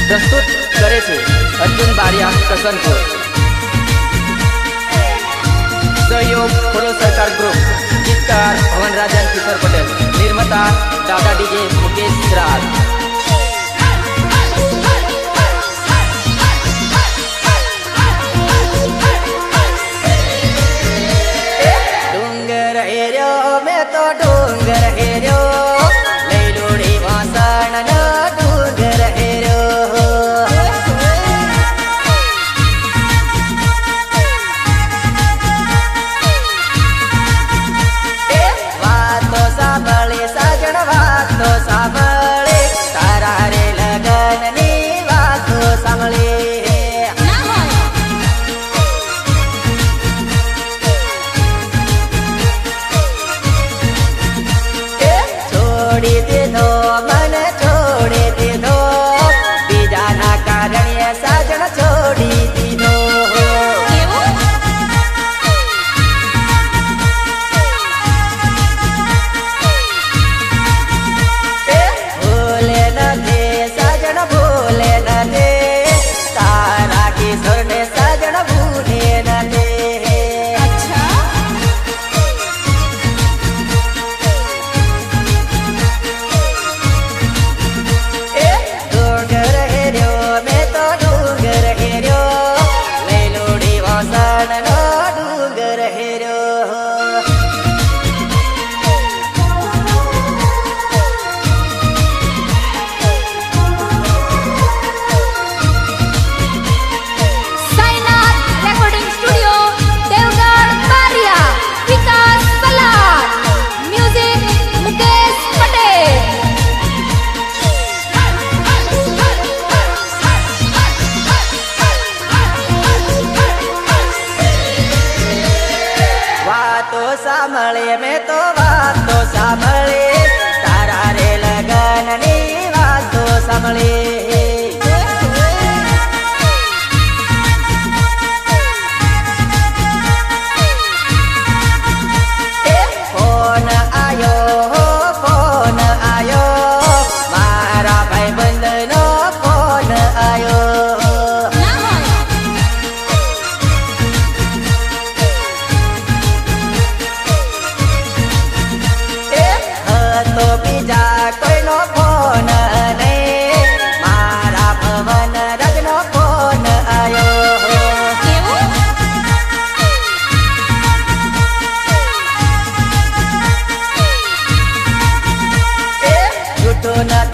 प्रस्तुत करे छे अर्जुन बारिया कसनपुर। सहयोग फॉलो सरकार ग्रुप। गीतकार भवन राजन किशोर पटेल। निर्माता दादा डीजे मुकेश राज। डूंगर हेर्यो मैं तो डूंगर हेर्यो लैलुड़ी वासण न डूंगर हेर्यो। वातो सांभळे साजण वातो सांभळे तारा रे लगननी वातो सांभळे। छोड़ी दीधो मन छोड़ी दीधो बीजा ना कारण साजन छोड़ी दीधो। भूले न दे साजन भूले न दे तारा किशोर ने साजन भूले न दे। सांभळे में तो वातो सांभळे तारा रे लगननी वातो सांभळे। फोन आयो फोन आयो मारा भाईबंधनो फोन आयो। तो बीजा कोई नो फोन नहीं मारा भवन रजनो फोन आयो। झूठो न